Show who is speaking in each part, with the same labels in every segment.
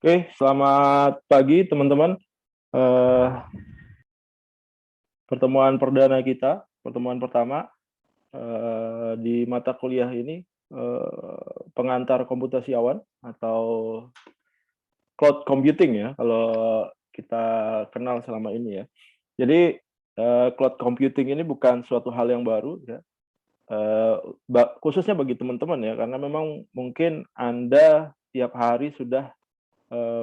Speaker 1: Oke, selamat pagi teman-teman. Eh, Pertemuan perdana kita, pertemuan pertama di mata kuliah ini, pengantar komputasi awan atau cloud computing ya, kalau kita kenal selama ini ya. Jadi cloud computing ini bukan suatu hal yang baru ya, khususnya bagi teman-teman ya, karena memang mungkin Anda tiap hari sudah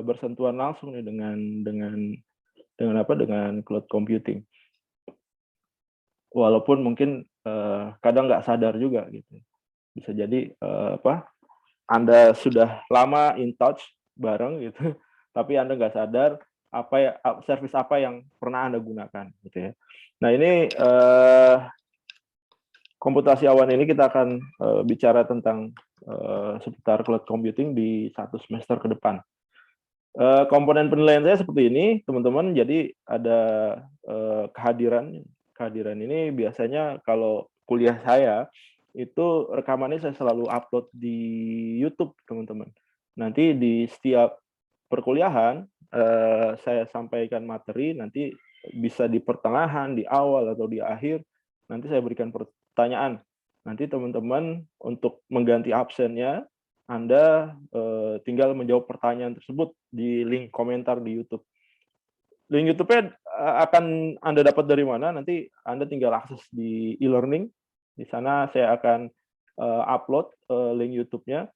Speaker 1: bersentuhan langsung nih dengan cloud computing. Walaupun mungkin kadang nggak sadar juga gitu. Bisa jadi Anda sudah lama in touch bareng gitu, tapi Anda nggak sadar service apa yang pernah Anda gunakan gitu ya. Nah ini komputasi awan ini kita akan bicara tentang seputar cloud computing di 1 semester ke depan. Komponen penilaian saya seperti ini, teman-teman. Jadi ada kehadiran ini biasanya kalau kuliah saya itu rekamannya saya selalu upload di YouTube, teman-teman. Nanti di setiap perkuliahan saya sampaikan materi, nanti bisa di pertengahan, di awal atau di akhir, nanti saya berikan pertanyaan. Nanti teman-teman untuk mengganti absennya anda tinggal menjawab pertanyaan tersebut di link komentar di YouTube. Link YouTube-nya akan Anda dapat dari mana? Nanti Anda tinggal akses di e-learning. Di sana saya akan upload link YouTube-nya.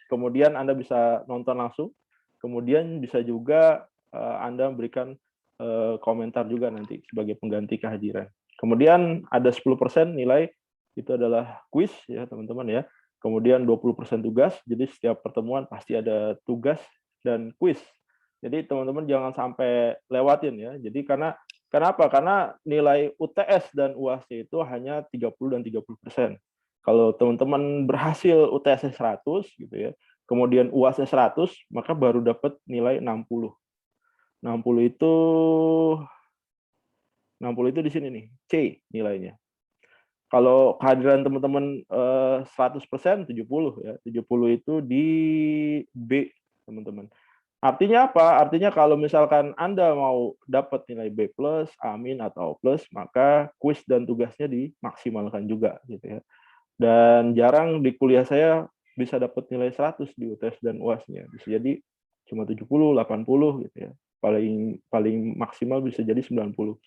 Speaker 1: Kemudian Anda bisa nonton langsung. Kemudian bisa juga Anda memberikan komentar juga nanti sebagai pengganti kehadiran. Kemudian ada 10% nilai itu adalah kuis ya teman-teman ya. Kemudian 20% tugas. Jadi setiap pertemuan pasti ada tugas dan kuis. Jadi teman-teman jangan sampai lewatin ya. Jadi kenapa? Karena nilai UTS dan UAS itu hanya 30 dan 30%. Kalau teman-teman berhasil UTS 100 gitu ya, kemudian UAS 100, maka baru dapat nilai 60. 60 itu 60 itu di sini nih, C nilainya. Kalau kehadiran teman-teman 100%, 70 ya. 70 itu di B, teman-teman. Artinya apa? Artinya kalau misalkan Anda mau dapat nilai B+, amin atau plus, maka kuis dan tugasnya dimaksimalkan juga gitu ya. Dan jarang di kuliah saya bisa dapat nilai 100 di UTS dan UAS-nya. Bisa jadi cuma 70, 80 gitu ya. Paling maksimal bisa jadi 90.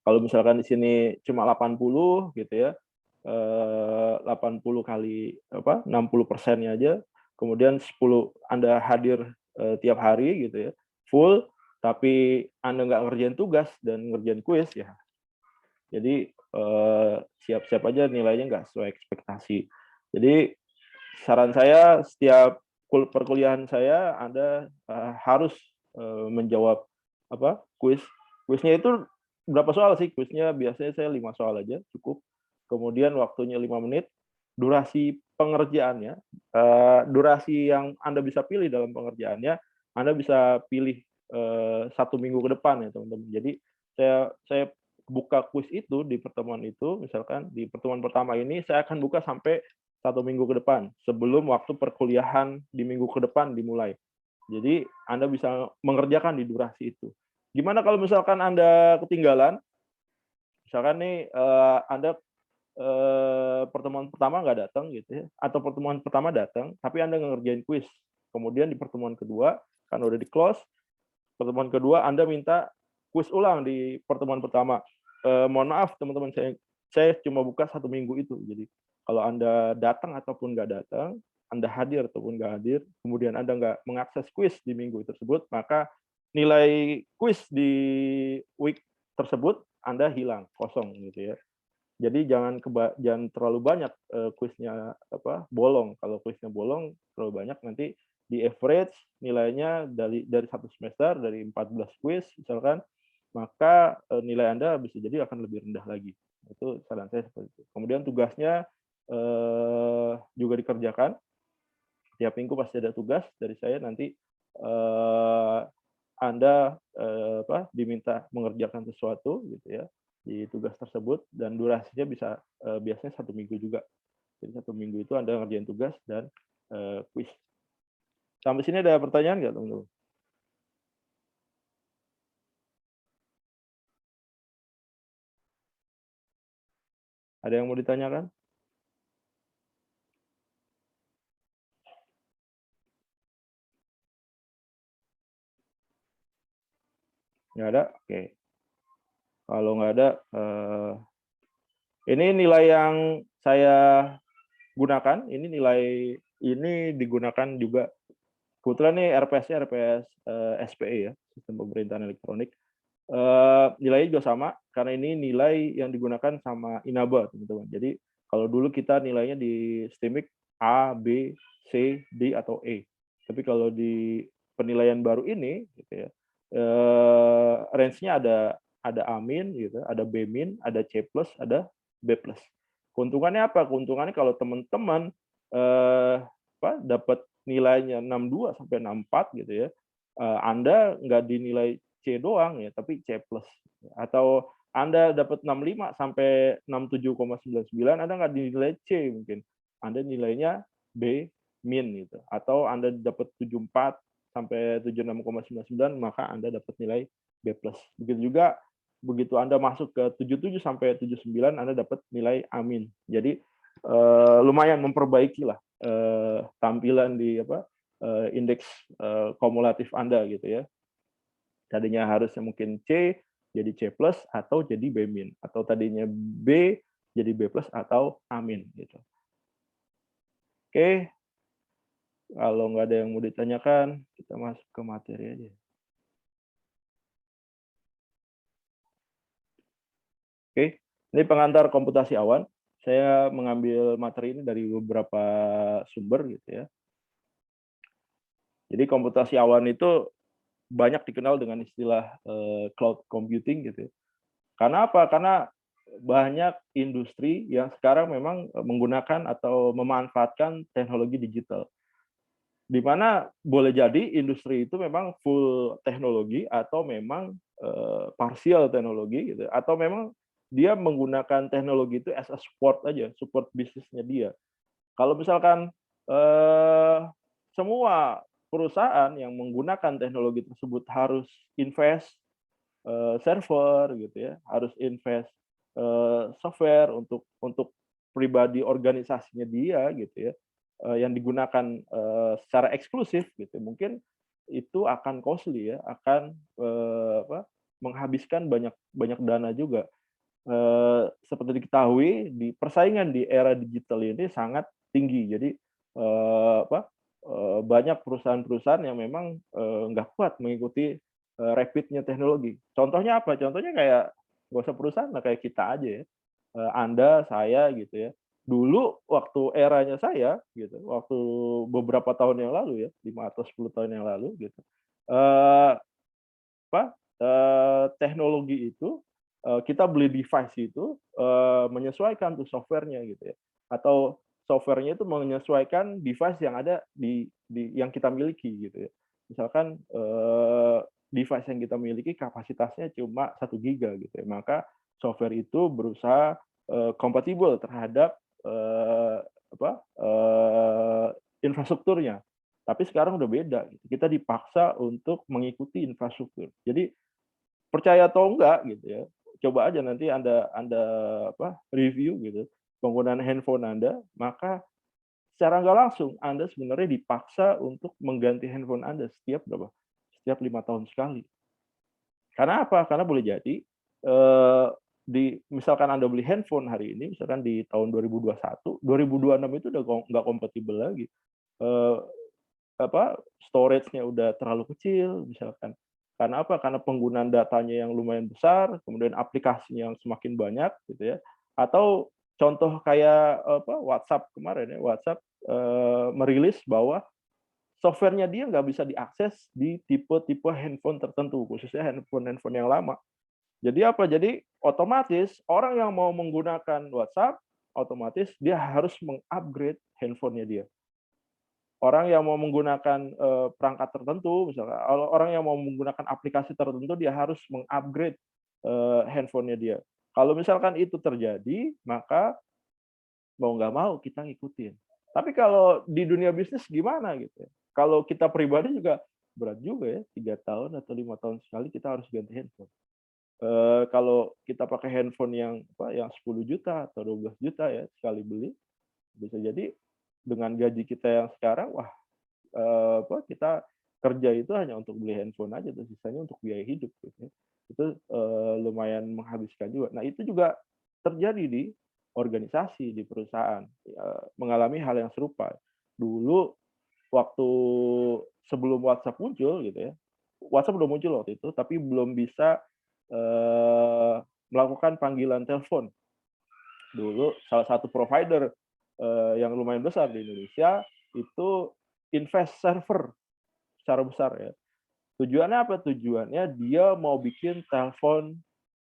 Speaker 1: Kalau misalkan di sini cuma 80 gitu ya, 80 kali 60%-nya aja, kemudian 10 Anda hadir tiap hari gitu ya, full, tapi Anda nggak ngerjain tugas dan ngerjain kuis ya, jadi siap-siap aja nilainya nggak sesuai ekspektasi. Jadi saran saya setiap perkuliahan saya Anda harus menjawab kuis. Kuisnya itu berapa soal sih? Kuisnya biasanya saya 5 soal aja cukup. Kemudian waktunya 5 menit. Durasi pengerjaannya, durasi yang Anda bisa pilih dalam pengerjaannya, Anda bisa pilih 1 minggu ke depan ya teman-teman. Jadi saya buka kuis itu di pertemuan itu, misalkan di pertemuan pertama ini saya akan buka sampai 1 minggu ke depan sebelum waktu perkuliahan di minggu ke depan dimulai. Jadi Anda bisa mengerjakan di durasi itu. Gimana kalau misalkan Anda ketinggalan? Misalkan nih Anda pertemuan pertama nggak datang gitu ya, atau pertemuan pertama datang tapi Anda nggak ngerjain kuis. Kemudian di pertemuan kedua kan udah di close, pertemuan kedua Anda minta kuis ulang di pertemuan pertama. Mohon maaf teman-teman, saya cuma buka 1 minggu itu. Jadi kalau Anda datang ataupun nggak datang, Anda hadir ataupun nggak hadir, kemudian Anda nggak mengakses kuis di minggu tersebut, maka nilai kuis di week tersebut Anda hilang, kosong gitu ya. Jadi jangan terlalu banyak kuisnya bolong. Kalau kuisnya bolong terlalu banyak, nanti di average nilainya dari 1 semester, dari 14 kuis misalkan, maka nilai Anda bisa jadi akan lebih rendah lagi. Itu saran saya seperti itu. Kemudian tugasnya juga dikerjakan. Tiap minggu pasti ada tugas dari saya, nanti Anda diminta mengerjakan sesuatu gitu ya di tugas tersebut, dan durasinya bisa biasanya 1 minggu juga. Jadi 1 minggu itu Anda ngerjain tugas dan kuis. Sampai sini ada pertanyaan nggak, teman-teman? Ada yang mau ditanyakan? Nggak ada? Oke. Kalau nggak ada, ini nilai yang saya gunakan. Ini nilai ini digunakan juga. Kebetulan nih RPS-nya RPS SPE ya, Sistem Pemerintahan Elektronik. Nilainya juga sama, karena ini nilai yang digunakan sama Inaba, teman-teman. Jadi kalau dulu kita nilainya di STIMIK A, B, C, D, atau E. Tapi kalau di penilaian baru ini, gitu ya, range-nya ada A min, gitu, ada B min, ada C plus, ada B plus. Keuntungannya apa? Keuntungannya kalau teman-teman dapat nilainya 62 sampai 64 gitu ya, Anda nggak dinilai C doang ya, tapi C plus. Atau Anda dapat 65 sampai 67,99, Anda nggak dinilai C mungkin. Anda nilainya B min gitu. Atau Anda dapat 74 sampai 76,99, maka Anda dapat nilai B plus. Begitu juga begitu Anda masuk ke 77 sampai 79, Anda dapat nilai A min. Jadi lumayan memperbaiki lah tampilan di indeks kumulatif Anda gitu ya. Tadinya harusnya mungkin C jadi C plus atau jadi B min, atau tadinya B jadi B plus atau A min gitu. Oke, kalau nggak ada yang mau ditanyakan, kita masuk ke materi aja. Oke, ini pengantar komputasi awan. Saya mengambil materi ini dari beberapa sumber gitu ya. Jadi komputasi awan itu banyak dikenal dengan istilah cloud computing gitu ya. Karena apa? Karena banyak industri yang sekarang memang menggunakan atau memanfaatkan teknologi digital. Di mana boleh jadi industri itu memang full teknologi atau memang parsial teknologi gitu, atau memang dia menggunakan teknologi itu as a support aja, support bisnisnya dia. Kalau misalkan semua perusahaan yang menggunakan teknologi tersebut harus invest server gitu ya, harus invest software untuk pribadi organisasinya dia gitu ya, yang digunakan secara eksklusif gitu, mungkin itu akan costly ya, akan menghabiskan banyak banyak dana juga. Seperti diketahui di persaingan di era digital ini sangat tinggi. Jadi banyak perusahaan-perusahaan yang memang nggak kuat mengikuti rapidnya teknologi. Contohnya apa? Contohnya kayak nggak usah perusahaan lah, kayak kita aja ya. Anda, saya gitu ya. Dulu waktu eranya saya gitu, waktu beberapa tahun yang lalu ya, 5 atau 10 tahun yang lalu gitu. Eh, teknologi itu kita beli device itu menyesuaikan tuh software-nya gitu ya. Atau software-nya itu menyesuaikan device yang ada di yang kita miliki gitu ya. Misalkan device yang kita miliki kapasitasnya cuma 1 GB gitu ya. Maka software itu berusaha kompatibel terhadap infrastrukturnya. Tapi sekarang udah beda, gitu. Kita dipaksa untuk mengikuti infrastruktur. Jadi percaya atau enggak gitu ya, coba aja nanti Anda review gitu penggunaan handphone Anda, maka secara nggak langsung Anda sebenarnya dipaksa untuk mengganti handphone Anda setiap berapa? Setiap 5 tahun sekali. Karena apa? Karena boleh jadi misalkan Anda beli handphone hari ini, misalkan di tahun 2021, 2026 itu udah nggak kompatibel lagi. Eh, Storage-nya udah terlalu kecil misalkan. Karena apa? Karena penggunaan datanya yang lumayan besar, kemudian aplikasinya yang semakin banyak gitu ya. Atau contoh kayak WhatsApp kemarin ya, WhatsApp merilis bahwa software-nya dia nggak bisa diakses di tipe-tipe handphone tertentu, khususnya handphone-handphone yang lama. Jadi apa? Jadi otomatis orang yang mau menggunakan WhatsApp, otomatis dia harus mengupgrade handphone-nya dia. Orang yang mau menggunakan perangkat tertentu, misalkan orang yang mau menggunakan aplikasi tertentu, dia harus mengupgrade handphone-nya dia. Kalau misalkan itu terjadi, maka mau nggak mau kita ngikutin. Tapi kalau di dunia bisnis gimana gitu ya? Kalau kita pribadi juga berat juga ya, 3 tahun atau 5 tahun sekali kita harus ganti handphone. Kalau kita pakai handphone yang apa, yang 10 juta atau 12 juta ya sekali beli, bisa jadi dengan gaji kita yang sekarang, wah, apa, kita kerja itu hanya untuk beli handphone aja tuh, sisanya untuk biaya hidup gitu ya. Itu, lumayan menghabiskan juga. Nah, itu juga terjadi di organisasi, di perusahaan, mengalami hal yang serupa. Dulu waktu sebelum WhatsApp muncul gitu ya, WhatsApp udah muncul waktu itu, tapi belum bisa, melakukan panggilan telepon. Dulu salah satu provider, yang lumayan besar di Indonesia, itu invest server secara besar ya. Tujuannya apa? Tujuannya dia mau bikin telepon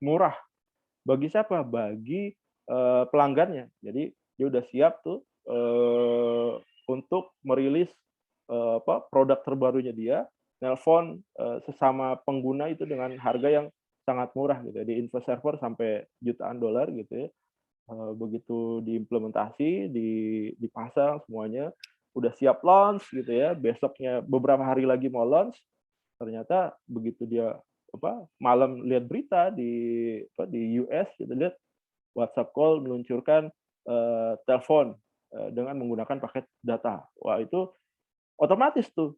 Speaker 1: murah. Bagi siapa? Bagi, pelanggannya. Jadi dia udah siap tuh, untuk merilis, apa, produk terbarunya dia, nelpon, sesama pengguna itu dengan harga yang sangat murah gitu ya, di invest server sampai jutaan dolar gitu ya. Begitu diimplementasi, dipasang semuanya, udah siap launch gitu ya, besoknya beberapa hari lagi mau launch, ternyata begitu dia apa, malam lihat berita di apa, di US gitu, lihat WhatsApp call meluncurkan, telepon, dengan menggunakan paket data. Wah, itu otomatis tuh,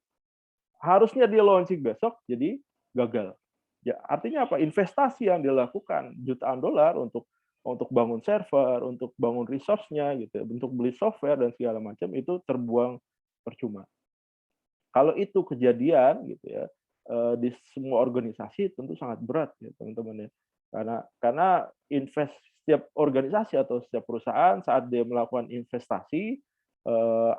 Speaker 1: harusnya dia launching besok, jadi gagal. Ya, artinya apa? Investasi yang dilakukan jutaan dolar untuk bangun server, untuk bangun resource-nya gitu ya, untuk beli software dan segala macam itu terbuang percuma. Kalau itu kejadian gitu ya, di semua organisasi tentu sangat berat ya teman-teman ya. Karena setiap organisasi atau setiap perusahaan saat dia melakukan investasi,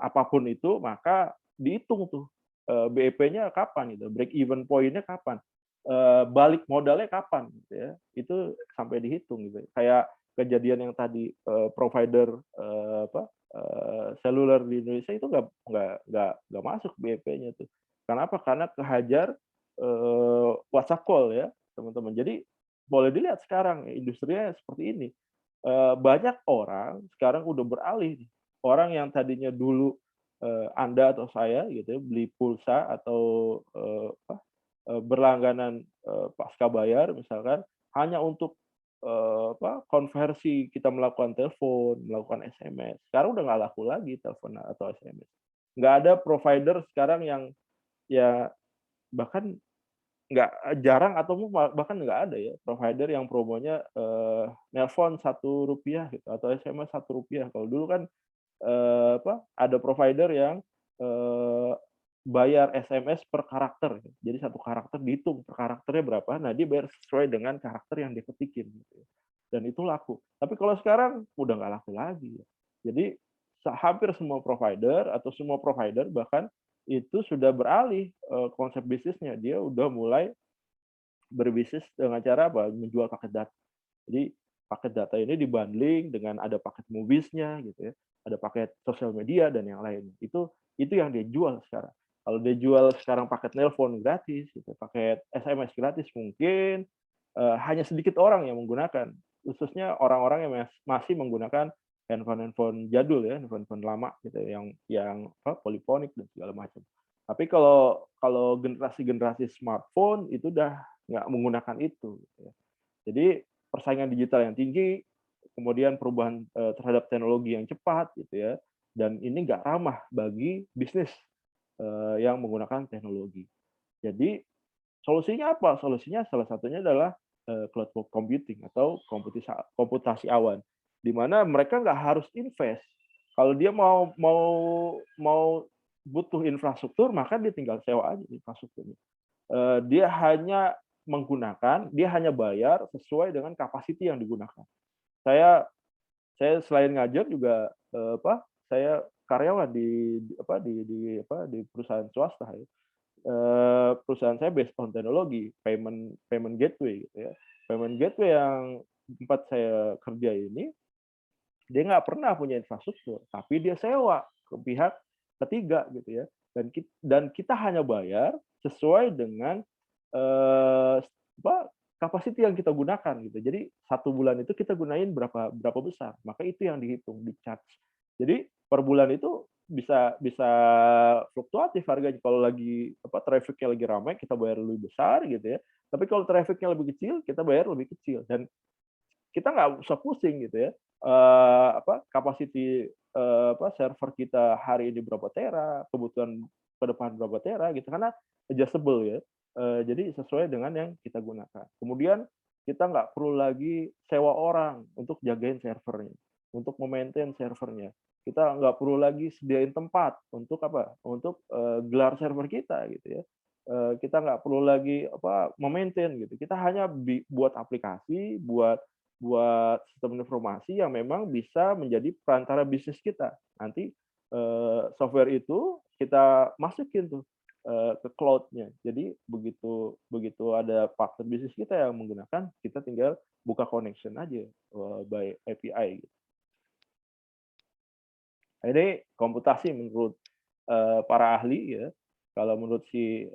Speaker 1: apapun itu, maka dihitung tuh, BEP-nya kapan gitu, break even point-nya kapan, balik modalnya kapan gitu ya, itu sampai dihitung gitu. Kayak kejadian yang tadi, provider, apa, seluler di Indonesia itu nggak masuk BEP-nya tuh. Kenapa? Karena kehajar, WhatsApp call ya, teman-teman. Jadi boleh dilihat sekarang industrinya seperti ini. Banyak orang sekarang udah beralih nih. Orang yang tadinya dulu, Anda atau saya gitu ya, beli pulsa atau, apa, berlangganan, pasca bayar misalkan, hanya untuk, apa, konversi kita melakukan telepon, melakukan SMS. Sekarang udah nggak laku lagi telepon atau SMS. Nggak ada provider sekarang yang ya bahkan nggak jarang atau bahkan nggak ada ya provider yang promonya, nelpon Rp1 gitu atau SMS Rp1. Kalau dulu kan, apa, ada provider yang, eee, bayar SMS per karakter. Jadi satu karakter dihitung per karakternya berapa, nah dia bayar sesuai dengan karakter yang dia ketikin gitu ya, dan itu laku. Tapi kalau sekarang udah nggak laku lagi ya. Jadi hampir semua provider atau semua provider bahkan itu sudah beralih, konsep bisnisnya. Dia udah mulai berbisnis dengan cara apa, menjual paket data. Jadi paket data ini di-bundling dengan ada paket movies-nya gitu ya, ada paket sosial media dan yang lain. Itu yang dia jual sekarang. Kalau dia jual sekarang paket nelpon gratis gitu, paket SMS gratis mungkin, hanya sedikit orang yang menggunakan, khususnya orang-orang yang masih menggunakan handphone-handphone jadul ya, handphone-handphone lama gitu ya, yang apa, poliponik dan segala macam. Tapi kalau kalau generasi-generasi smartphone itu udah nggak menggunakan itu gitu ya. Jadi persaingan digital yang tinggi, kemudian perubahan, terhadap teknologi yang cepat gitu ya, dan ini nggak ramah bagi bisnis, yang menggunakan teknologi. Jadi solusinya apa? Solusinya salah satunya adalah, cloud computing atau komputasi awan, di mana mereka nggak harus invest. Kalau dia mau butuh infrastruktur, maka dia tinggal sewa aja infrastrukturnya. Dia hanya bayar sesuai dengan kapasiti yang digunakan. Saya saya selain ngajar juga, apa, saya karyawan di perusahaan swasta ya. Perusahaan saya based on teknologi, payment payment gateway gitu ya. Payment gateway yang tempat saya kerja ini, dia nggak pernah punya infrastruktur, tapi dia sewa ke pihak ketiga gitu ya, dan kita hanya bayar sesuai dengan, apa, kapasiti yang kita gunakan gitu. Jadi satu bulan itu kita gunain berapa berapa besar, maka itu yang dihitung, di-charge. Jadi per bulan itu bisa bisa fluktuatif harganya. Kalau lagi traffic-nya lagi ramai, kita bayar lebih besar gitu ya. Tapi kalau traffic-nya lebih kecil, kita bayar lebih kecil. Dan kita nggak usah pusing gitu ya, capacity server kita hari ini berapa tera, kebutuhan ke depan berapa tera gitu, karena adjustable ya. Jadi sesuai dengan yang kita gunakan. Kemudian kita nggak perlu lagi sewa orang untuk jagain servernya, untuk memaintain servernya. Kita nggak perlu lagi sediain tempat untuk gelar server kita gitu ya. Kita nggak perlu lagi memaintain gitu. Kita hanya buat aplikasi, buat buat sistem informasi yang memang bisa menjadi perantara bisnis kita. Nanti software itu kita masukin tuh ke cloud-nya. Jadi begitu begitu ada partner bisnis kita yang menggunakan, kita tinggal buka connection aja by API. Ini komputasi menurut para ahli ya. Kalau menurut si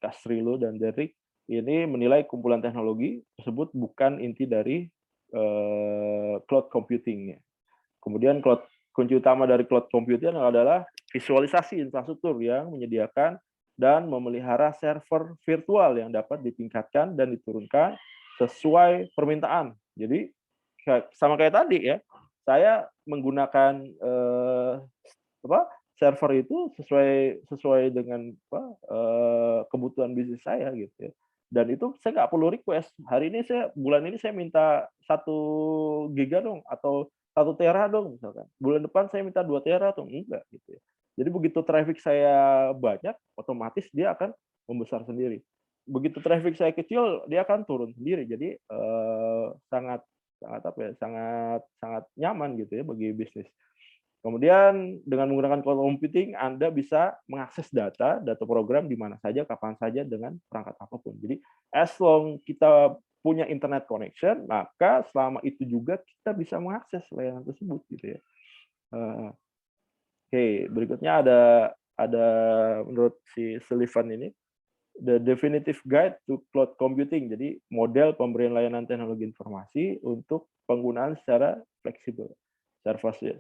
Speaker 1: Castrillo dan Derrick, ini menilai kumpulan teknologi tersebut bukan inti dari cloud computing-nya. Kemudian kunci utama dari cloud computing adalah visualisasi infrastruktur yang menyediakan dan memelihara server virtual yang dapat ditingkatkan dan diturunkan sesuai permintaan. Jadi sama kayak tadi ya, saya menggunakan server itu sesuai dengan kebutuhan bisnis saya gitu ya. Dan itu saya nggak perlu request. Hari ini bulan ini saya minta 1 giga dong, atau 1 tera dong misalkan. Bulan depan saya minta 2 tera atau enggak gitu ya. Jadi begitu traffic saya banyak, otomatis dia akan membesar sendiri. Begitu traffic saya kecil, dia akan turun sendiri. Jadi sangat sangat nyaman gitu ya bagi bisnis. Kemudian dengan menggunakan cloud computing, Anda bisa mengakses data program di mana saja, kapan saja, dengan perangkat apapun. Jadi, as long kita punya internet connection, maka selama itu juga kita bisa mengakses layanan tersebut gitu ya. Oke, berikutnya ada menurut si Sullivan ini, The Definitive Guide to Cloud Computing. Jadi model pemberian layanan teknologi informasi untuk penggunaan secara fleksibel.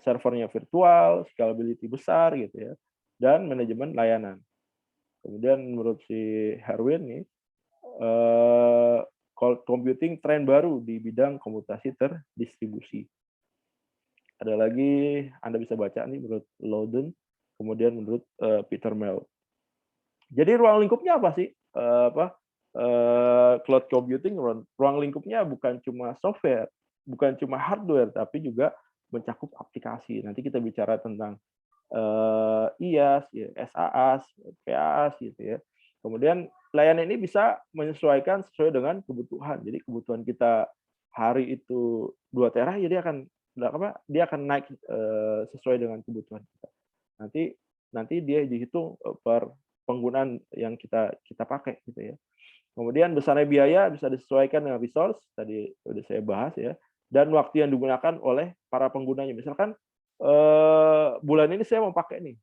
Speaker 1: Servernya virtual, scalability besar gitu ya, dan manajemen layanan. Kemudian menurut si Herwin nih, cloud computing tren baru di bidang komputasi terdistribusi. Ada lagi Anda bisa baca nih menurut Loudon, kemudian menurut Peter Mel. Jadi ruang lingkupnya apa sih? Cloud computing, ruang lingkupnya bukan cuma software, bukan cuma hardware, tapi juga mencakup aplikasi. Nanti kita bicara tentang IaaS, SaaS, PaaS gitu ya. Kemudian layanan ini bisa menyesuaikan sesuai dengan kebutuhan. Jadi kebutuhan kita hari itu 2 tera, ya dia akan naik sesuai dengan kebutuhan kita. Nanti dia dihitung per penggunaan yang kita pakai gitu ya. Kemudian besarnya biaya bisa disesuaikan dengan resource, tadi sudah saya bahas ya, dan waktu yang digunakan oleh para penggunanya. Misalkan bulan ini saya mau pakai nih,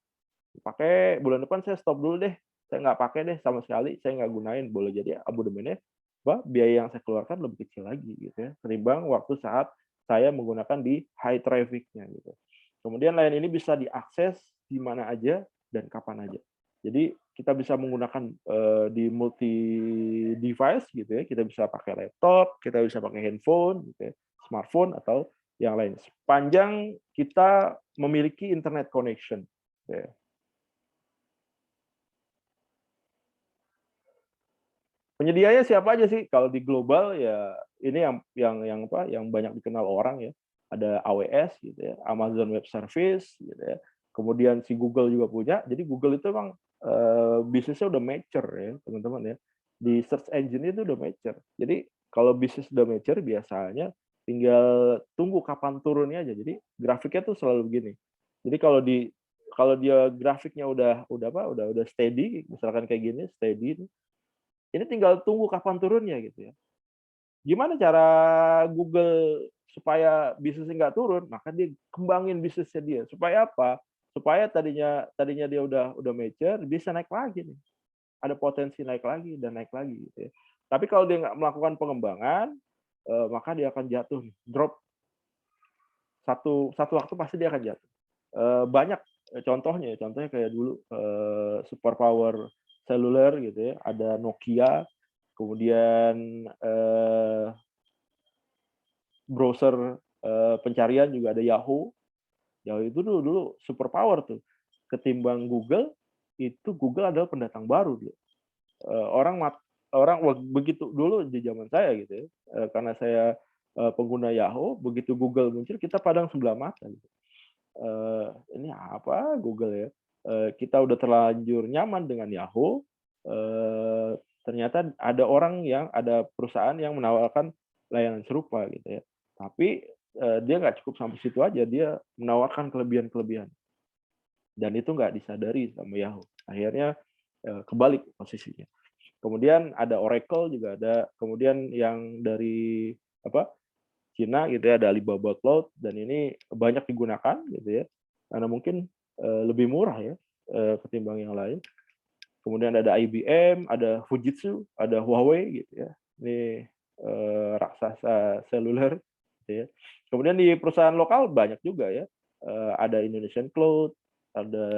Speaker 1: bulan depan saya stop dulu deh, saya nggak pakai deh sama sekali, saya nggak gunain, boleh jadi abodemennya biaya yang saya keluarkan lebih kecil lagi gitu ya, ketimbang waktu saat saya menggunakan di high traffic-nya gitu. Kemudian layanan ini bisa diakses di mana aja dan kapan aja. Jadi kita bisa menggunakan di multi device gitu ya, kita bisa pakai laptop, kita bisa pakai handphone gitu ya, smartphone atau yang lain, sepanjang kita memiliki internet connection. Ya. Penyedianya siapa aja sih? Kalau di global ya ini yang banyak dikenal orang ya. Ada AWS gitu ya, Amazon Web Service gitu ya. Kemudian si Google juga punya. Jadi Google itu memang bisnisnya udah mature ya, teman-teman ya. Di search engine itu udah mature. Jadi kalau bisnis udah mature biasanya tinggal tunggu kapan turunnya aja. Jadi grafiknya tuh selalu begini. Jadi kalau dia grafiknya udah steady, misalkan kayak gini, steady, ini tinggal tunggu kapan turunnya gitu ya. Gimana cara Google supaya bisnisnya nggak turun? Maka dia kembangin bisnisnya dia. Supaya apa? Supaya tadinya dia udah mature, bisa naik lagi nih. Ada potensi naik lagi dan naik lagi gitu ya. Tapi kalau dia nggak melakukan pengembangan, maka dia akan jatuh, drop. Satu waktu pasti dia akan jatuh. Banyak contohnya kayak dulu superpower seluler gitu ya, ada Nokia, kemudian browser pencarian juga ada Yahoo. Yahoo itu dulu superpower tuh. Ketimbang Google, itu Google adalah pendatang baru dia. Orang begitu dulu di zaman saya gitu ya, karena saya pengguna Yahoo, begitu Google muncul kita padang sebelah mata gitu. Ini apa Google ya? Kita udah terlanjur nyaman dengan Yahoo, ternyata ada perusahaan yang menawarkan layanan serupa gitu ya. Tapi dia nggak cukup sampai situ aja, dia menawarkan kelebihan-kelebihan. Dan itu nggak disadari sama Yahoo. Akhirnya kebalik posisinya. Kemudian ada Oracle juga ada, kemudian yang dari Cina gitu ya, ada Alibaba Cloud, dan ini banyak digunakan gitu ya, karena mungkin lebih murah ya ketimbang yang lain. Kemudian ada IBM, ada Fujitsu, ada Huawei gitu ya. Ini raksasa seluler gitu ya. Kemudian di perusahaan lokal banyak juga ya. Ada Indonesian Cloud, ada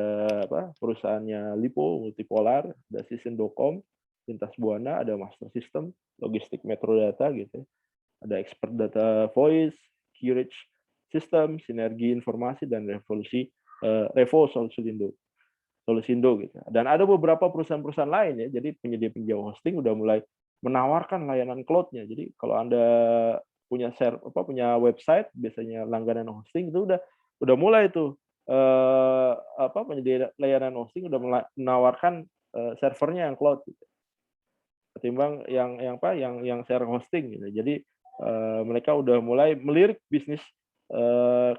Speaker 1: perusahaannya Lipo, Multipolar, ada Sisindocom, Lintas Buana, ada Master System, Logistik Metrodata gitu ya. Ada Expert Data Voice, Qrich System, Sinergi Informasi, dan Revo Solusindo gitu. Dan ada beberapa perusahaan-perusahaan lain ya, jadi penyedia hosting udah mulai menawarkan layanan cloud-nya. Jadi kalau Anda punya punya website, biasanya langganan hosting itu udah mulai tuh penyedia layanan hosting udah menawarkan servernya yang cloud gitu. Ketimbang yang share hosting gitu. Jadi mereka udah mulai melirik bisnis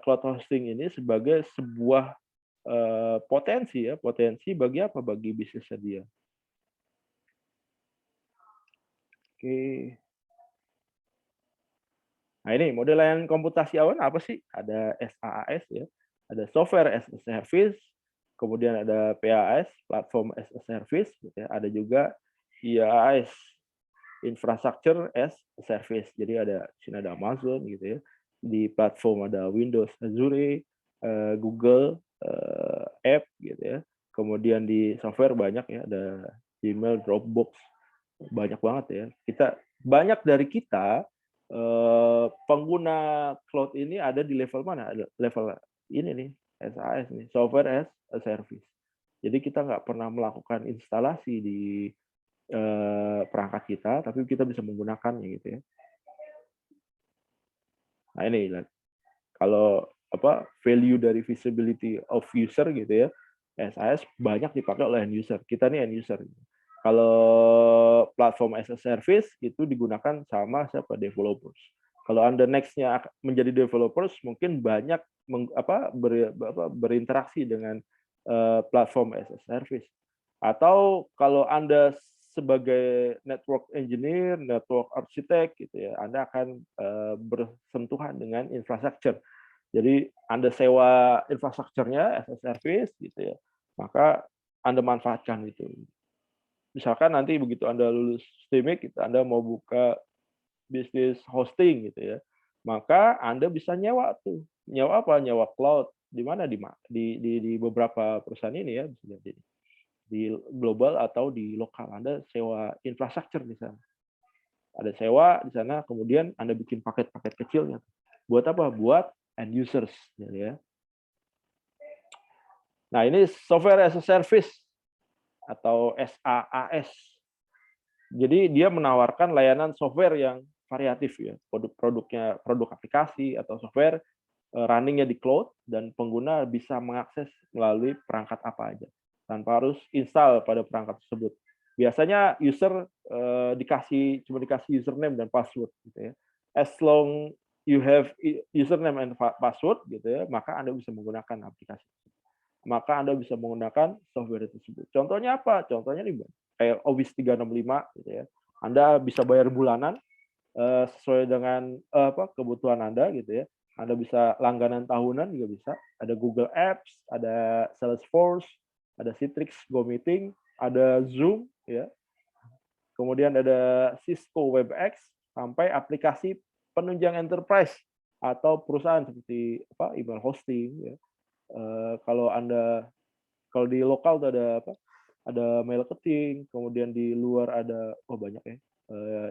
Speaker 1: cloud hosting ini sebagai sebuah potensi bagi bagi bisnisnya dia. Oke. Nah ini model layanan komputasi awan apa sih? Ada SaaS ya, ada Software as a Service, kemudian ada PaaS, Platform as a Service, gitu ya. Ada juga IaaS, Infrastructure as a Service. Jadi ada sini ada Amazon gitu ya. Di platform ada Windows, Azure, Google, App gitu ya. Kemudian di software banyak ya, ada Gmail, Dropbox, banyak banget ya. Banyak dari kita pengguna cloud ini ada di level mana? Ada level ini nih, SaaS nih, Software as a Service. Jadi kita nggak pernah melakukan instalasi di perangkat kita, tapi kita bisa menggunakannya gitu ya. Nah ini kalau value dari visibility of user gitu ya, SaaS banyak dipakai oleh end user. Kita nih end user. Kalau platform as a service itu digunakan sama siapa? Developers. Kalau Anda next-nya menjadi developers, mungkin banyak berinteraksi dengan platform as a service. Atau kalau Anda sebagai network engineer, network architect gitu ya, Anda akan bersentuhan dengan infrastructure. Jadi Anda sewa infrastrukturnya as a service gitu ya, maka Anda manfaatkan itu. Misalkan nanti begitu Anda lulus STIMIK, Anda mau buka bisnis hosting gitu ya, maka Anda bisa nyewa tuh. Nyewa apa? Nyewa cloud. Di mana? Di beberapa perusahaan ini ya, bisa jadi di global atau di lokal. Anda sewa infrastruktur di sana. Ada sewa di sana, kemudian Anda bikin paket-paket kecilnya. Buat apa? Buat end users ya. Nah, ini software as a service atau SaaS. Jadi dia menawarkan layanan software yang variatif ya, produk aplikasi atau software runningnya di cloud dan pengguna bisa mengakses melalui perangkat apa aja tanpa harus install pada perangkat tersebut. Biasanya user cuma dikasih username dan password gitu ya. As long you have username and password gitu ya, maka Anda bisa menggunakan aplikasi. Maka Anda bisa menggunakan software tersebut. Contohnya apa? Contohnya nih kayak Office 365 gitu ya. Anda bisa bayar bulanan sesuai dengan kebutuhan Anda gitu ya. Anda bisa langganan tahunan juga bisa. Ada Google Apps, ada Salesforce, ada Citrix Go Meeting, ada Zoom ya. Kemudian ada Cisco WebEx sampai aplikasi penunjang enterprise atau perusahaan seperti email hosting ya. Kalau di lokal tuh ada apa? Ada marketing, kemudian di luar ada banyak ya,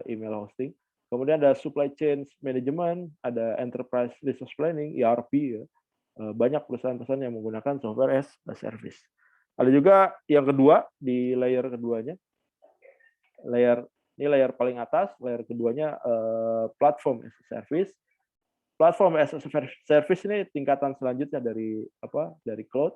Speaker 1: email hosting. Kemudian ada supply chain management, ada enterprise resource planning, ERP ya. Banyak perusahaan-perusahaan yang menggunakan software as a service. Ada juga yang kedua di layer keduanya, layer paling atas, layer keduanya platform as a service. Platform as a service ini tingkatan selanjutnya dari cloud,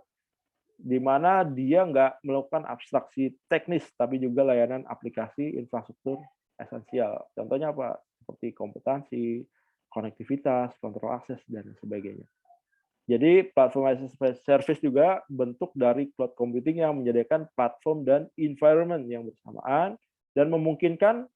Speaker 1: di mana dia nggak melakukan abstraksi teknis, tapi juga layanan aplikasi infrastruktur esensial. Contohnya apa? Seperti kompetensi, konektivitas, kontrol akses, dan sebagainya. Jadi platform as a service juga bentuk dari cloud computing yang menyediakan platform dan environment yang bersamaan dan memungkinkan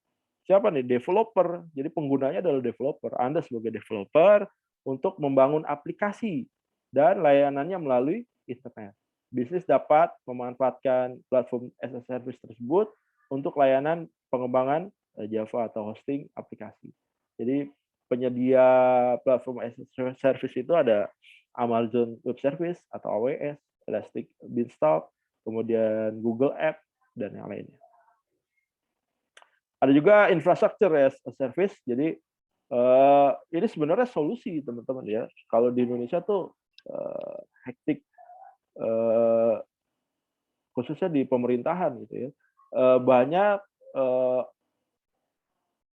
Speaker 1: siapa nih? Developer. Jadi penggunanya adalah developer. Anda sebagai developer untuk membangun aplikasi dan layanannya melalui internet. Bisnis dapat memanfaatkan platform as a service tersebut untuk layanan pengembangan Java atau hosting aplikasi. Jadi penyedia platform as a service itu ada Amazon Web Service atau AWS, Elastic Beanstalk, kemudian Google App, dan yang lainnya. Ada juga infrastructure as a service. Jadi ini sebenarnya solusi teman-teman ya. Kalau di Indonesia tuh hektik, khususnya di pemerintahan gitu ya. Banyak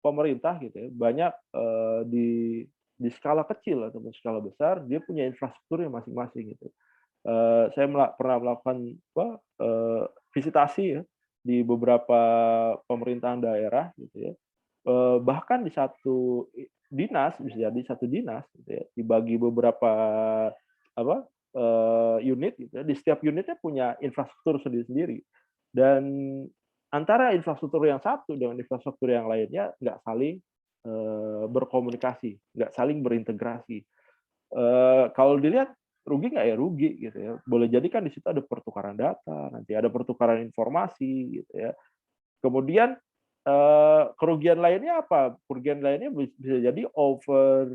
Speaker 1: pemerintah gitu ya, banyak di skala kecil ataupun skala besar dia punya infrastruktur yang masing-masing gitu. Saya pernah melakukan visitasi ya di beberapa pemerintahan daerah gitu ya. Bahkan di satu dinas, bisa jadi satu dinas gitu ya, dibagi beberapa unit gitu ya. Di setiap unitnya punya infrastruktur sendiri-sendiri. Dan antara infrastruktur yang satu dengan infrastruktur yang lainnya nggak saling berkomunikasi, nggak saling berintegrasi. Kalau dilihat rugi nggak ya rugi gitu ya. Boleh jadi kan di situ ada pertukaran data, nanti ada pertukaran informasi gitu ya. Kemudian kerugian lainnya apa? Kerugian lainnya bisa jadi over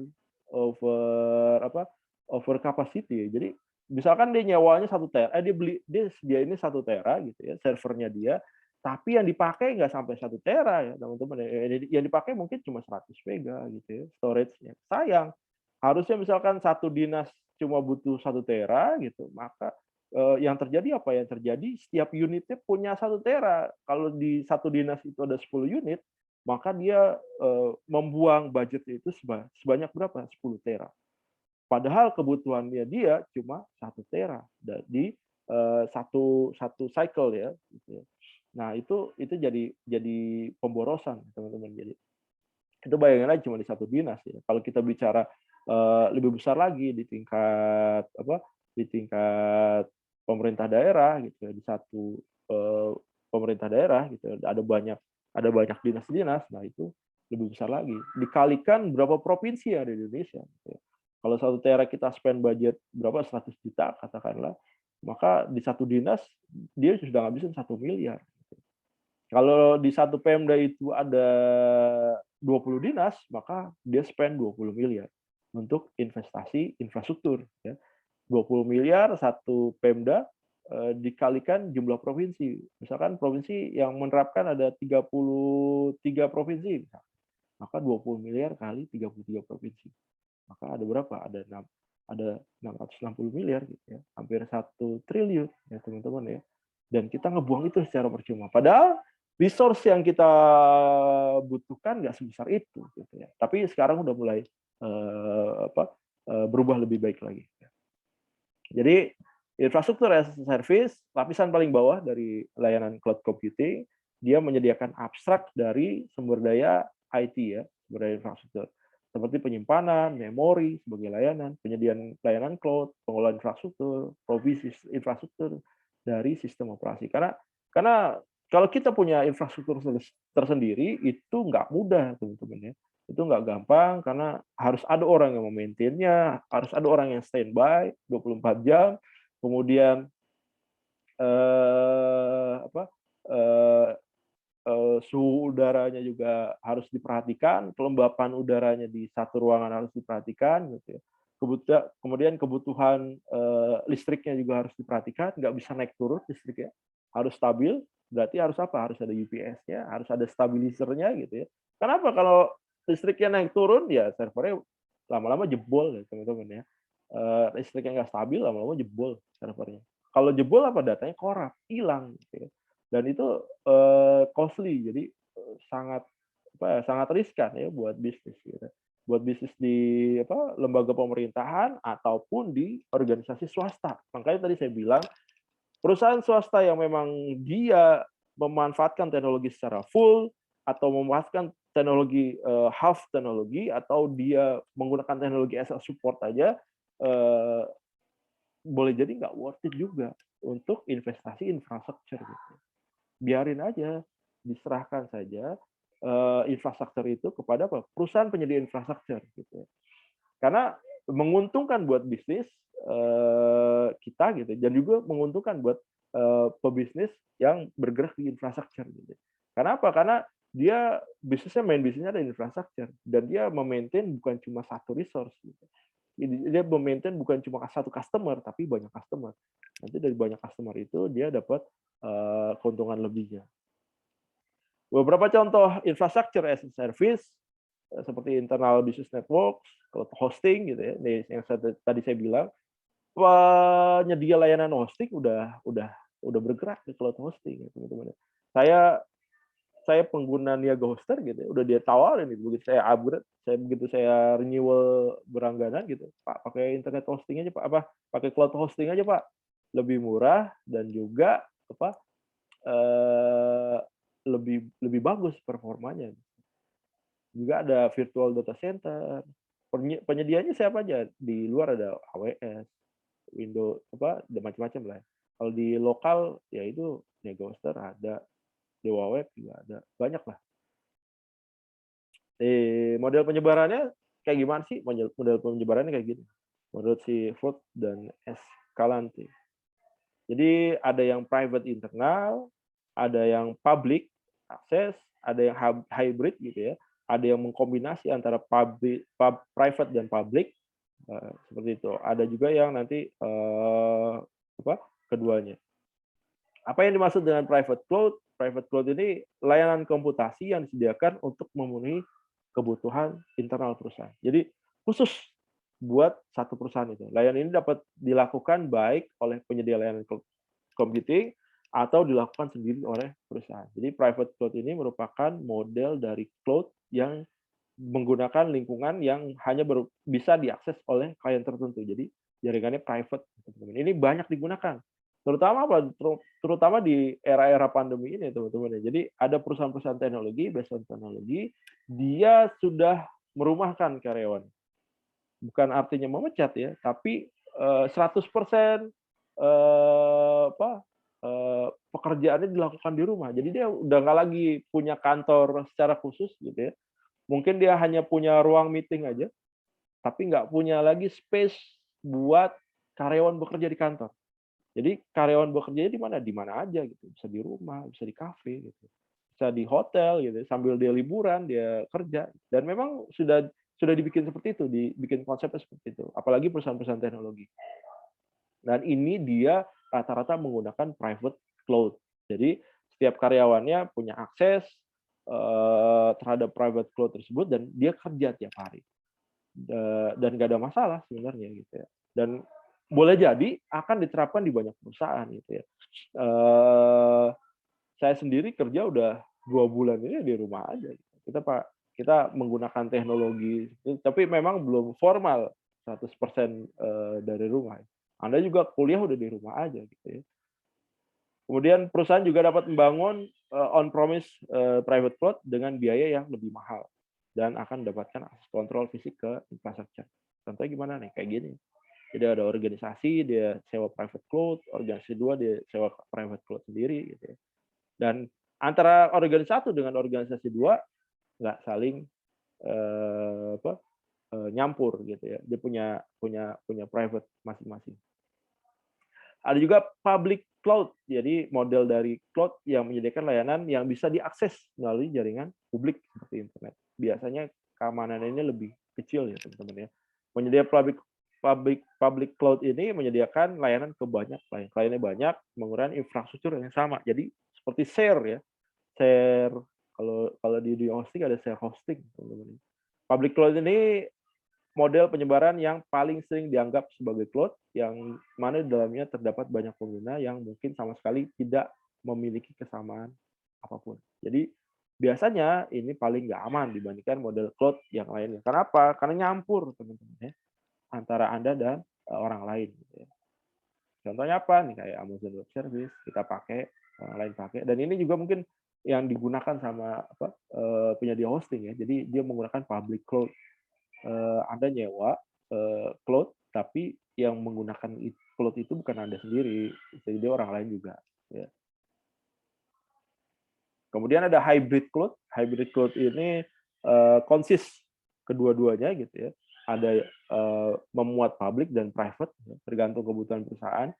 Speaker 1: capacity. Jadi misalkan dia nyewanya 1 tera, dia sediainnya 1 tera gitu ya, servernya dia, tapi yang dipakai nggak sampai 1 tera ya teman-teman ya. Yang dipakai mungkin cuma 100 mega gitu ya storage-nya. Sayang. Harusnya misalkan satu dinas cuma butuh 1 tera gitu, maka yang terjadi apa? Yang terjadi setiap unitnya punya 1 tera. Kalau di satu dinas itu ada 10 unit, maka dia membuang budget itu sebanyak berapa? 10 tera. Padahal kebutuhannya dia cuma 1 tera di satu cycle ya. Gitu ya. Nah itu jadi pemborosan teman-teman. Jadi itu bayangin aja cuma di satu dinas ya. Kalau kita bicara lebih besar lagi di tingkat pemerintah daerah gitu ya, di satu pemerintah daerah gitu ada banyak dinas-dinas, nah itu lebih besar lagi. Dikalikan berapa provinsi yang ada di Indonesia gitu ya. Kalau 1 tera kita spend budget berapa 100 juta katakanlah, maka di satu dinas dia sudah ngabisin 1 miliar. Kalau di satu Pemda itu ada 20 dinas, maka dia spend 20 miliar untuk investasi infrastruktur ya. 20 miliar satu Pemda dikalikan jumlah provinsi. Misalkan provinsi yang menerapkan ada 33 provinsi, maka 20 miliar kali 33 provinsi. Maka ada berapa? Ada 660 miliar gitu ya. Hampir 1 triliun ya teman-teman ya. Dan kita ngebuang itu secara percuma. Padahal resource yang kita butuhkan nggak sebesar itu gitu ya. Tapi sekarang udah mulai berubah lebih baik lagi. Jadi infrastruktur as a service, lapisan paling bawah dari layanan cloud computing, dia menyediakan abstrak dari sumber daya IT ya, sumber daya infrastruktur. Seperti penyimpanan, memori sebagai layanan, penyediaan layanan cloud, pengelolaan infrastruktur, provisi infrastruktur dari sistem operasi. Karena kalau kita punya infrastruktur tersendiri itu nggak mudah teman-teman ya. Itu nggak gampang karena harus ada orang yang memaintainnya, harus ada orang yang standby 24 jam, kemudian suhu udaranya juga harus diperhatikan, kelembapan udaranya di satu ruangan harus diperhatikan gitu ya. Kemudian kebutuhan listriknya juga harus diperhatikan, nggak bisa naik turun listriknya, harus stabil. Berarti harus apa? Harus ada UPS-nya, harus ada stabilizernya gitu ya. Kenapa? Kalau listriknya naik turun, ya servernya lama-lama jebol ya teman-teman ya. Listriknya nggak stabil, lama-lama jebol servernya. Kalau jebol apa? Datanya korup, hilang gitu ya. Dan itu costly, jadi sangat sangat riskan ya buat bisnis gitu. Buat bisnis di lembaga pemerintahan ataupun di organisasi swasta. Makanya tadi saya bilang perusahaan swasta yang memang dia memanfaatkan teknologi secara full atau memanfaatkan teknologi half teknologi atau dia menggunakan teknologi as a support aja boleh jadi nggak worth it juga untuk investasi infrastruktur gitu. Biarin aja, diserahkan saja infrastruktur itu kepada perusahaan penyedia infrastruktur gitu. Karena menguntungkan buat bisnis kita gitu dan juga menguntungkan buat pebisnis yang bergerak di infrastruktur gitu. Karena apa? Karena dia bisnisnya ada infrastruktur dan dia memaintain bukan cuma satu resource gitu. Dia memaintain bukan cuma satu customer tapi banyak customer. Nanti dari banyak customer itu dia dapat keuntungan lebihnya. Beberapa contoh infrastructure as a service seperti internal business network, cloud hosting gitu ya. Yang tadi saya bilang, penyedia layanan hosting udah bergerak ke cloud hosting ya, teman-teman. Saya pengguna Niaga Hoster gitu ya, udah dia tawarin gitu, begitu saya upgrade, begitu saya renewal berlangganan gitu, Pak pakai internet hosting aja Pak, pakai cloud hosting aja Pak, lebih murah dan juga lebih bagus performanya. Juga ada virtual data center. Penyediaannya siapa aja? Di luar ada AWS, Windows, macam-macam lah. Kalau di lokal ya itu Niaga Hoster ada, Dewa Web juga ada, banyak lah. Model penyebarannya kayak gimana sih? Model penyebarannya kayak gini. Menurut si Ford dan Escalante. Jadi ada yang private internal, ada yang public access, ada yang hybrid gitu ya. Ada yang mengkombinasi antara private dan public seperti itu. Ada juga yang nanti keduanya. Apa yang dimaksud dengan private cloud? Private cloud ini layanan komputasi yang disediakan untuk memenuhi kebutuhan internal perusahaan. Jadi khusus buat satu perusahaan itu. Layanan ini dapat dilakukan baik oleh penyedia layanan computing atau dilakukan sendiri oleh perusahaan. Jadi private cloud ini merupakan model dari cloud yang menggunakan lingkungan yang hanya bisa diakses oleh klien tertentu. Jadi jaringannya private. Ini banyak digunakan. Terutama apa? Terutama di era-era pandemi ini, teman-teman. Jadi ada perusahaan-perusahaan teknologi, based on teknologi, dia sudah merumahkan karyawan. Bukan artinya memecat ya, tapi 100% pekerjaannya dilakukan di rumah. Jadi dia udah nggak lagi punya kantor secara khusus gitu ya. Mungkin dia hanya punya ruang meeting aja, tapi nggak punya lagi space buat karyawan bekerja di kantor. Jadi karyawan bekerja di mana? Di mana aja gitu. Bisa di rumah, bisa di kafe gitu. Bisa di hotel gitu. Sambil dia liburan, dia kerja. Dan memang sudah dibikin seperti itu, dibikin konsepnya seperti itu. Apalagi perusahaan-perusahaan teknologi. Dan ini dia rata-rata menggunakan private cloud. Jadi setiap karyawannya punya akses terhadap private cloud tersebut dan dia kerja tiap hari. Dan nggak ada masalah sebenarnya gitu ya. Dan boleh jadi akan diterapkan di banyak perusahaan gitu ya. Saya sendiri kerja udah 2 bulan ini di rumah aja. Kita menggunakan teknologi, tapi memang belum formal 100% dari rumah. Anda juga kuliah udah di rumah aja gitu ya. Kemudian perusahaan juga dapat membangun on-premise private cloud dengan biaya yang lebih mahal dan akan mendapatkan akses kontrol fisik ke infrastruktur. Contohnya gimana nih? Kayak gini. Jadi ada organisasi dia sewa private cloud, organisasi 2 dia sewa private cloud sendiri gitu ya. Dan antara organisasi 1 dengan organisasi 2 nggak saling nyampur gitu ya. Dia punya private masing-masing. Ada juga public cloud, jadi model dari cloud yang menyediakan layanan yang bisa diakses melalui jaringan publik seperti internet. Biasanya keamanannya lebih kecil ya teman-teman ya. Penyedia public cloud ini menyediakan layanan ke banyak klien. Kliennya banyak, menggunakan infrastruktur yang sama. Jadi seperti share ya. Share kalau di dunia hosting ada share hosting, teman-teman. Public cloud ini model penyebaran yang paling sering dianggap sebagai cloud, yang mana di dalamnya terdapat banyak pengguna yang mungkin sama sekali tidak memiliki kesamaan apapun. Jadi biasanya ini paling nggak aman dibandingkan model cloud yang lainnya. Kenapa? Karena nyampur, teman-teman ya, antara Anda dan orang lain. Gitu ya. Contohnya apa nih, kayak Amazon Web Service kita pakai, orang lain pakai, dan ini juga mungkin yang digunakan sama penyedia hosting ya. Jadi dia menggunakan public cloud. Anda nyewa cloud, tapi yang menggunakan cloud itu bukan Anda sendiri, jadi dia orang lain juga. Ya. Kemudian ada hybrid cloud. Hybrid cloud ini konsis kedua-duanya gitu ya. Ada memuat public dan private, tergantung kebutuhan perusahaan.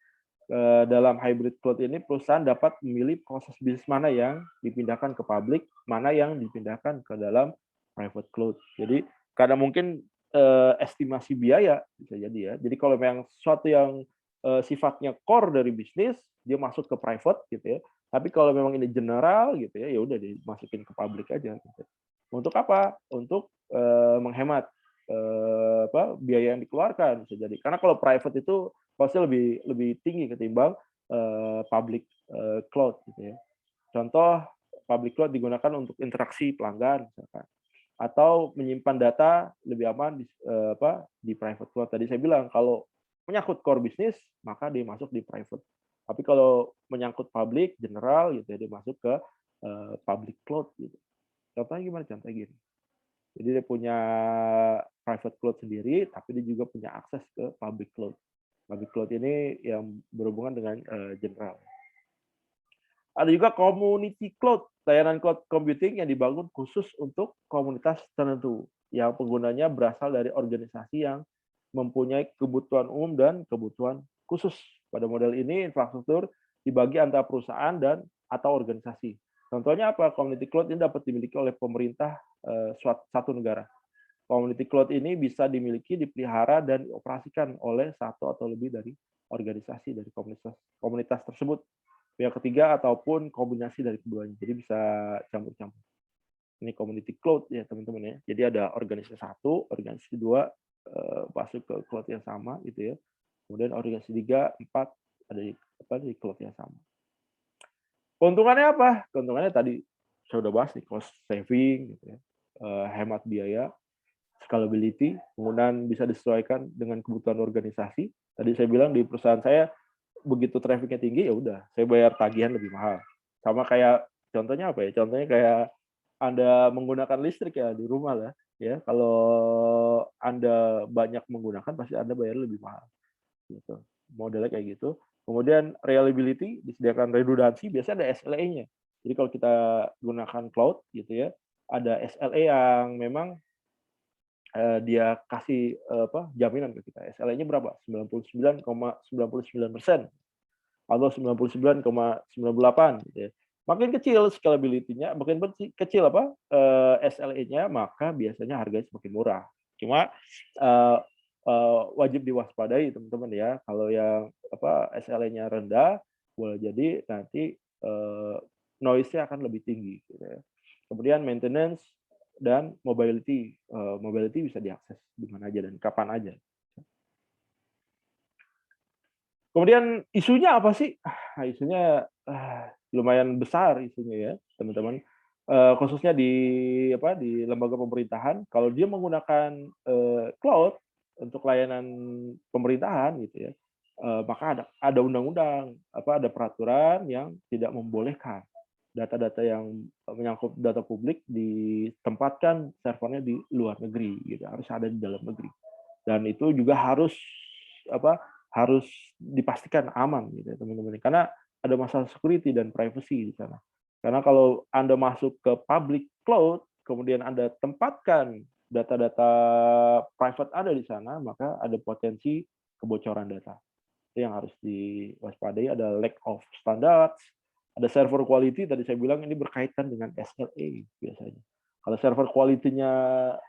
Speaker 1: Dalam hybrid cloud ini perusahaan dapat memilih proses bisnis mana yang dipindahkan ke public, mana yang dipindahkan ke dalam private cloud. Jadi karena mungkin estimasi biaya bisa jadi ya. Jadi kalau memang sesuatu yang sifatnya core dari bisnis, dia masuk ke private gitu ya. Tapi kalau memang ini general gitu ya, ya udah dimasukin ke public aja. Gitu. Untuk apa? Untuk menghemat biaya yang dikeluarkan bisa jadi. Karena kalau private itu costnya lebih tinggi ketimbang public cloud gitu ya. Contoh public cloud digunakan untuk interaksi pelanggan misalkan, atau menyimpan data lebih aman di private cloud. Tadi saya bilang kalau menyangkut core bisnis maka dia masuk di private. Tapi kalau menyangkut public general gitu ya, dia masuk ke public cloud gitu. Contohnya gimana? Contohnya gini. Jadi dia punya private cloud sendiri, tapi dia juga punya akses ke public cloud. Public cloud ini yang berhubungan dengan general. Ada juga community cloud, layanan cloud computing yang dibangun khusus untuk komunitas tertentu, yang penggunanya berasal dari organisasi yang mempunyai kebutuhan umum dan kebutuhan khusus. Pada model ini, infrastruktur dibagi antara perusahaan dan atau organisasi. Contohnya apa? Community cloud ini dapat dimiliki oleh pemerintah satu negara. Community cloud ini bisa dimiliki, dipelihara, dan dioperasikan oleh satu atau lebih dari organisasi dari komunitas tersebut. Pihak ketiga ataupun kombinasi dari keduanya. Jadi bisa campur-campur. Ini community cloud ya teman-teman ya. Jadi ada organisasi satu, organisasi dua masuk ke cloud yang sama gitu ya. Kemudian organisasi 3, 4 ada di cloud yang sama. Keuntungannya apa? Keuntungannya tadi saya udah bahas nih, cost saving gitu ya. Hemat biaya, scalability, penggunaan bisa disesuaikan dengan kebutuhan organisasi. Tadi saya bilang di perusahaan saya begitu trafficnya tinggi ya udah saya bayar tagihan lebih mahal. Sama kayak contohnya apa ya? Contohnya kayak Anda menggunakan listrik ya di rumah lah ya. Kalau Anda banyak menggunakan pasti Anda bayar lebih mahal. Gitu. Modelnya kayak gitu. Kemudian reliability disediakan redundansi, biasanya ada SLA-nya. Jadi kalau kita gunakan cloud gitu ya, ada SLA yang memang dia kasih jaminan ke kita. SLA-nya berapa? 99,99% atau 99,98 gitu ya. Makin kecil scalability-nya, makin kecil SLA-nya, maka biasanya harganya semakin murah. Cuma wajib diwaspadai teman-teman ya. Kalau yang SLA-nya rendah, boleh jadi nanti noise-nya akan lebih tinggi. Gitu ya. Kemudian maintenance dan mobility. Mobility bisa diakses di mana aja dan kapan aja. Kemudian isunya apa sih? Isunya lumayan besar isunya ya, teman-teman. Khususnya di lembaga pemerintahan, kalau dia menggunakan cloud untuk layanan pemerintahan gitu ya, maka ada undang-undang, ada peraturan yang tidak membolehkan data-data yang menyangkut data publik ditempatkan servernya di luar negeri, gitu. Harus ada di dalam negeri. Dan itu juga harus dipastikan aman gitu ya teman-teman. Karena ada masalah security dan privacy di sana. Karena kalau Anda masuk ke public cloud, kemudian Anda tempatkan data-data private Anda di sana, maka ada potensi kebocoran data. Itu yang harus diwaspadai, ada lack of standards, ada server quality, tadi saya bilang ini berkaitan dengan SLA biasanya. Kalau server quality-nya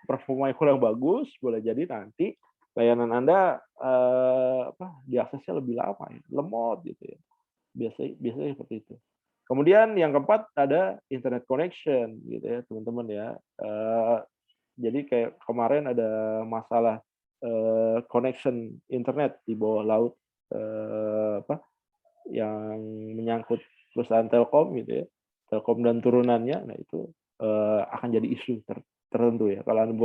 Speaker 1: performanya kurang bagus, boleh jadi nanti layanan Anda, diaksesnya lebih lama ya, lemot gitu ya. Biasanya seperti itu. Kemudian yang keempat ada internet connection gitu ya, teman-teman ya. Jadi kayak kemarin ada masalah, connection internet di bawah laut, yang menyangkut perusahaan Telkom gitu ya, Telkom dan turunannya. Nah itu, akan jadi isu tertentu ya. Kalau Anda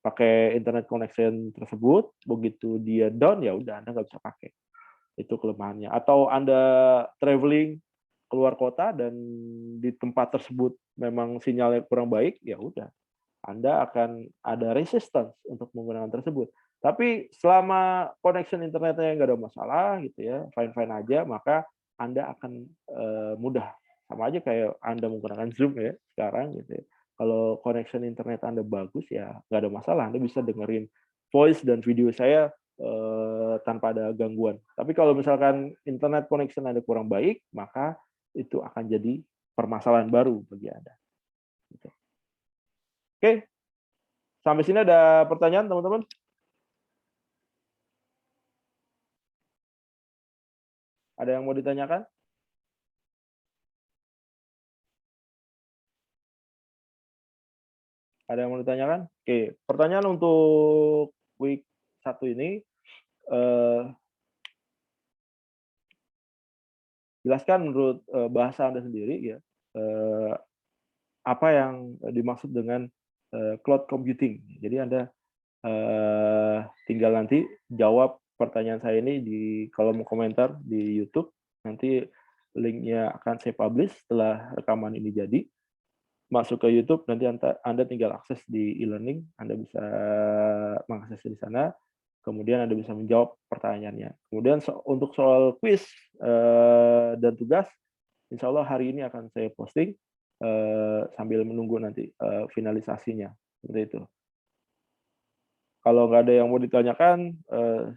Speaker 1: pakai internet connection tersebut, begitu dia down, ya udah Anda nggak bisa pakai. Itu kelemahannya. Atau Anda traveling keluar kota dan di tempat tersebut memang sinyalnya kurang baik, ya udah, Anda akan ada resistance untuk menggunakan tersebut. Tapi selama connection internetnya nggak ada masalah gitu ya, fine-fine aja, maka Anda akan, mudah. Sama aja kayak Anda menggunakan Zoom ya sekarang gitu ya. Kalau connection internet Anda bagus, ya nggak ada masalah, Anda bisa dengerin voice dan video saya, tanpa ada gangguan. Tapi kalau misalkan internet connection Anda kurang baik, maka itu akan jadi permasalahan baru bagi Anda, gitu. Oke, sampai sini ada pertanyaan teman-teman? Ada yang mau ditanyakan? Ada yang mau ditanyakan? Oke, pertanyaan untuk week 1 ini, eee, jelaskan menurut, bahasa Anda sendiri ya, eee, apa yang dimaksud dengan, cloud computing. Jadi Anda, tinggal nanti jawab pertanyaan saya ini di kolom komentar di YouTube, nanti link-nya akan saya publish setelah rekaman ini jadi. Masuk ke YouTube, nanti Anda tinggal akses di e-learning, Anda bisa mengakses di sana, kemudian Anda bisa menjawab pertanyaannya. Kemudian untuk soal kuis, dan tugas, insya Allah hari ini akan saya posting, sambil menunggu nanti, finalisasinya, seperti itu. Kalau nggak ada yang mau ditanyakan,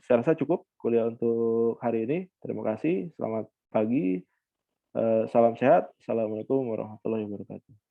Speaker 1: saya rasa cukup kuliah untuk hari ini. Terima kasih, selamat pagi, salam sehat. Assalamualaikum warahmatullahi wabarakatuh.